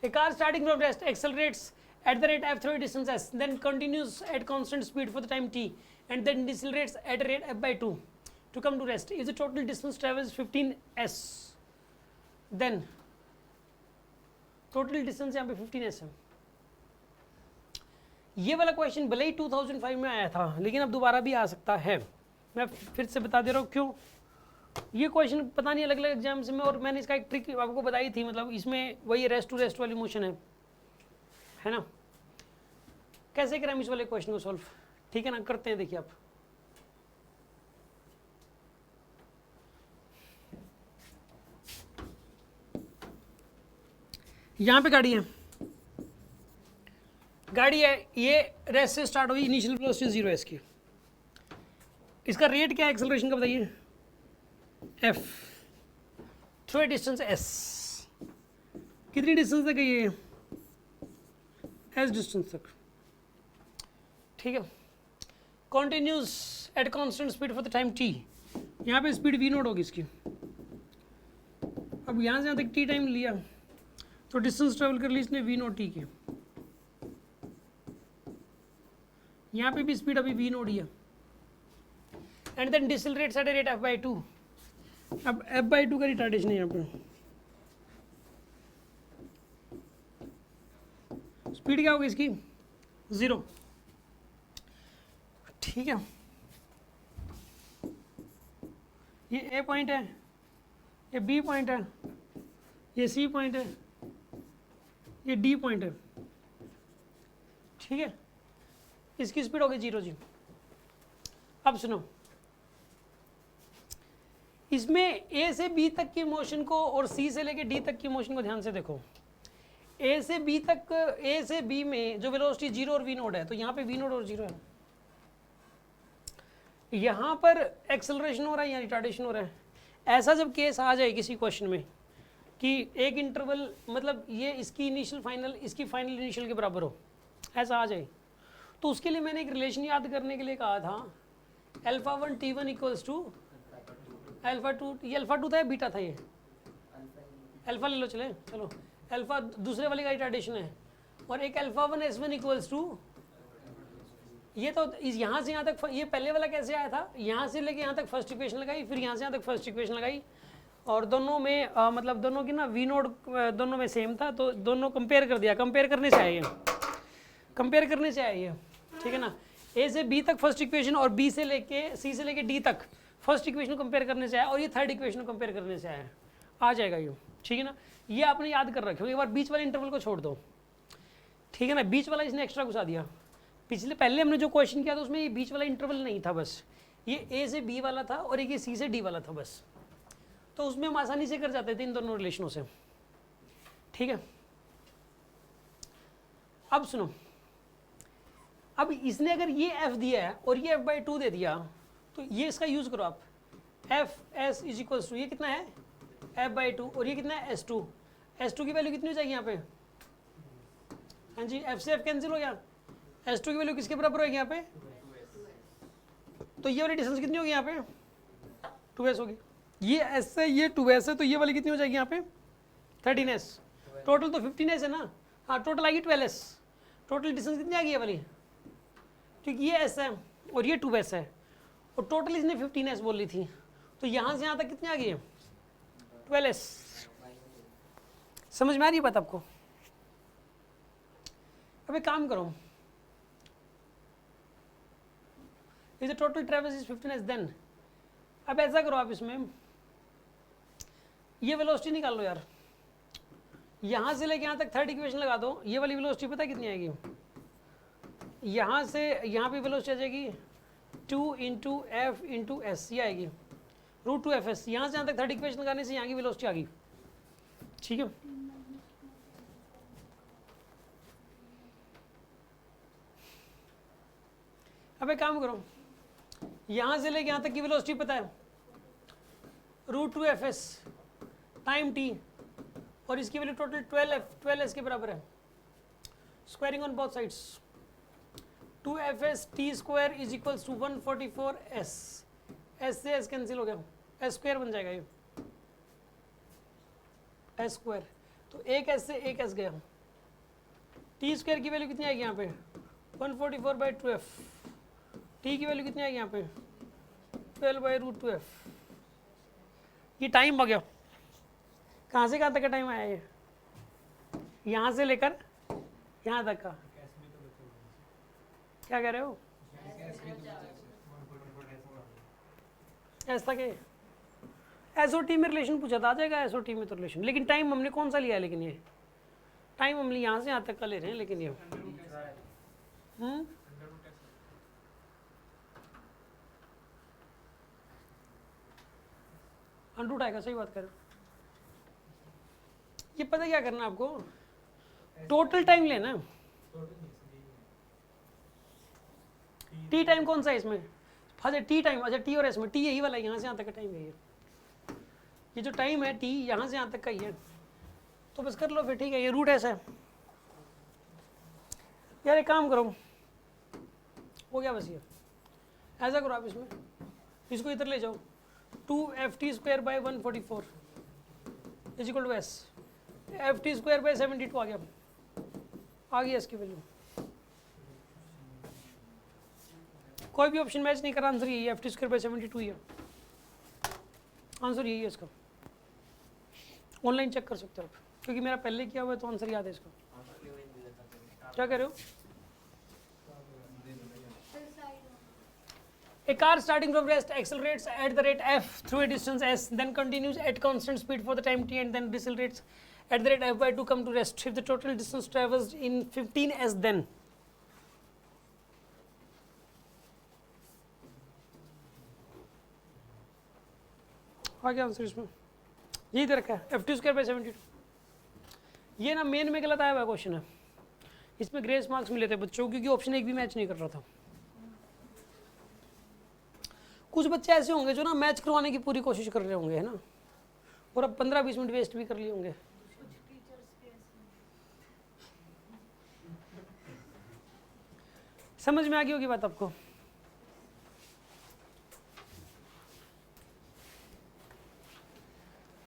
A car starting from rest accelerates at the rate f through a distance s, then continues at constant speed for the time t, and then decelerates at a rate f by 2 to come to rest. If the total distance travels 15s, then total distance यहाँ पे 15s है. ये वाला question भले ही 2005 में आया था, लेकिन अब दोबारा भी आ सकता है. मैं फिर से बता दे रहा हूँ क्यों. ये क्वेश्चन पता नहीं अलग अलग एग्जाम्स में, और मैंने इसका एक ट्रिक आपको बताई थी. मतलब इसमें वही रेस्ट टू रेस्ट वाली मोशन है ना. कैसे करें इस वाले क्वेश्चन को सॉल्व, ठीक है ना. करते हैं, देखिए आप. यहाँ पे गाड़ी है, ये रेस्ट से स्टार्ट हुई, इनिशियल वेलोसिटी 0 है इसकी. इसका रेट क्या है एक्सेलरेशन का बताइए, f through a distance s. कितनी डिस्टेंस तक है ये, s डिस्टेंस तक, ठीक है. Continuous at constant speed for the time t. यहाँ पे स्पीड v नोट होगी इसकी. अब यहाँ से यहाँ तक t टाइम लिया, तो डिस्टेंस ट्रेवल कर ली इसने v नोट t की. यहाँ पे भी स्पीड अभी v नोट ही है. And then decelerates at a rate f by 2. अब f by 2 का रिटार्डेशन है यहाँ पर. स्पीड क्या होगी इसकी, 0, ठीक है. ये A पॉइंट है, ये B पॉइंट है, ये C पॉइंट है, ये D पॉइंट है, ठीक है. इसकी स्पीड होगी 0 जी. अब सुनो, इसमें A से B तक की मोशन को और C से लेके D तक की मोशन को ध्यान से देखो. A से B में जो वेलोसिटी 0 और v नोट है, तो यहाँ पे v नोट और 0 है. यहाँ पर एक्सेलरेशन हो रहा है या रिटार्डेशन हो रहा है. ऐसा जब केस आ जाए किसी क्वेश्चन में कि एक इंटरवल, मतलब ये इसकी इनिशियल फाइनल इसकी फाइनल इनिशियल के बराबर हो, ऐसा आ जाए, तो उसके लिए मैंने एक रिलेशन याद करने के लिए कहा था, α1 t1 इक्वल्स टू α2. ये α2 था या बीटा था, ये अल्फा ले लो, चलो अल्फा दूसरे वाले का रिटार्डेशन है. और एक α1 s1 इक्वल्स टू, ये तो यहाँ से यहाँ तक, ये पहले वाला कैसे आया था, यहाँ से लेके यहाँ तक फर्स्ट इक्वेशन लगाई, फिर यहाँ से यहाँ तक फर्स्ट इक्वेशन लगाई, और दोनों में मतलब दोनों की ना v नोट दोनों में सेम था, तो दोनों कंपेयर कर दिया. कंपेयर करने से आया ये, ठीक है ना. A से B तक फर्स्ट इक्वेशन और B से लेके C से लेके D तक फर्स्ट इक्वेशन कंपेयर करने से आया, और ये थर्ड इक्वेशन कंपेयर करने से आया. आ जाएगा ये, ठीक है ना. ये आपने याद कर रखे हो. एक बार बीच वाले इंटरवल को छोड़ दो, ठीक है ना. बीच वाला इसने एक्स्ट्रा घुसा दिया. पहले हमने जो क्वेश्चन किया था उसमें ये बीच वाला इंटरवल नहीं था, बस ये A से B वाला था और एक ये C से D वाला था बस. तो उसमें हम आसानी से कर जाते थे इन दोनों रिलेशनों से, ठीक है. अब सुनो, अब इसने अगर ये f दिया है और ये f by 2 दे दिया, तो ये इसका यूज करो आप. f s is equals to, ये कितना है f by 2, और ये कितना है s2 की वैल्यू कितनी हो जाएगी यहाँ पे, हाँ जी, f से f कैंसिल हो गया. s2 की वैल्यू किसके बराबर होगी यहाँ पे, तो ये वाली डिस्टेंस कितनी होगी यहाँ पे, 2s होगी. ये s से ये 2s है, तो ये वाली कितनी हो जाएगी यहाँ पे, 13s. टोटल तो 15s है ना. हाँ, टोटल आएगी 12s. टोटल डिस्टेंस कितनी आ गई है वाली, क्योंकि ये s है और ये 2s है, और टोटल इसने 15s बोल ली थी, तो यहाँ से यहाँ तक कितनी आ गई है, 12s. समझ में आ रही है बात आपको. अब एक काम करो, is the total travels is 15s, then अब ऐसा करो, आप इसमें ये वेलोसिटी निकाल लो यार. यहाँ से लेके यहाँ तक थर्ड इक्वेशन लगा दो. ये वाली वेलोसिटी पता है कितनी आएगी, यहाँ से यहाँ पे वेलोसिटी आ जाएगी 2 इंटू एफ इंटू एस, ये आएगी √2fs. यहाँ से यहाँ तक थर्ड इक्वेशन लगाने से यहाँ की वेलोसिटी आ गई, ठीक है. अब एक काम करो, यहाँ से लेके यहाँ तक की वेलोसिटी पता है √2fs टाइम t, और इसकी वैल्यू टोटल 12s के बराबर है. Squaring on both sides, 2fs t square is equals to 144s. s से s कैंसिल हो गया, s स्क्वायर बन जाएगा ये, s स्क्वायर. तो एक एस से एक एस गया, टी स्क्वायर की वैल्यू कितनी आएगी यहाँ पे 144/2f, टी की वैल्यू कितनी आएगी यहाँ पे 12/√2f। ये टाइम आ गया, कहाँ से कहाँ तक का टाइम आया ये, यहाँ से लेकर यहाँ तक का। क्या कह रहे हो, ऐसा के एसओटी में रिलेशन पूछा था, आ जाएगा एसओटी में तो रिलेशन, लेकिन टाइम हमने कौन सा लिया है, लेकिन ये टाइम हमने यहाँ से यहाँ तक का ले रहे हैं, लेकिन ये अंडरूट आएगा, सही बात कर रहे हो। ये पता क्या करना आपको, टोटल टाइम लेना, टी टाइम कौन सा है इसमें, अच्छा टी टाइम, अच्छा टी और एस में टी यही वाला, यहाँ से यहाँ तक का टाइम है ये जो टाइम है टी यहाँ से यहाँ तक का ही है, तो बस कर लो फिर, ठीक है, ये रूट ऐसा है यार। एक काम करो, हो गया बस, ये ऐसा करो आप, इसमें इसको इधर ले जाओ, 2ft²/144 is equal to s, ft²/72 आ गया इसकी वैल्यू। कोई भी ऑप्शन मैच नहीं करा, आंसर यही है, ft²/72 ही है आंसर, यही है इसका। ऑनलाइन चेक कर सकते हो आप, क्योंकि मेरा पहले किया हुआ है तो आंसर याद है इसका। क्या कह रहे हो, A car starting from rest accelerates at the rate f through a distance s, then continues at constant speed for the time t, and then decelerates at the rate f/2 come to rest. If the total distance traversed in 15s, then आ गया answer इसमें, यही दे रखा है ft²/72। ये ना main में गलत आया हुआ क्वेश्चन है, इसमें ग्रेस मार्क्स मिले थे बच्चों, क्योंकि ऑप्शन एक भी मैच नहीं कर रहा था। कुछ बच्चे ऐसे होंगे जो ना मैच करवाने की पूरी कोशिश कर रहे होंगे, है ना, और अब 15-20 मिनट वेस्ट भी कर लिए होंगे। समझ में आ गई होगी बात आपको।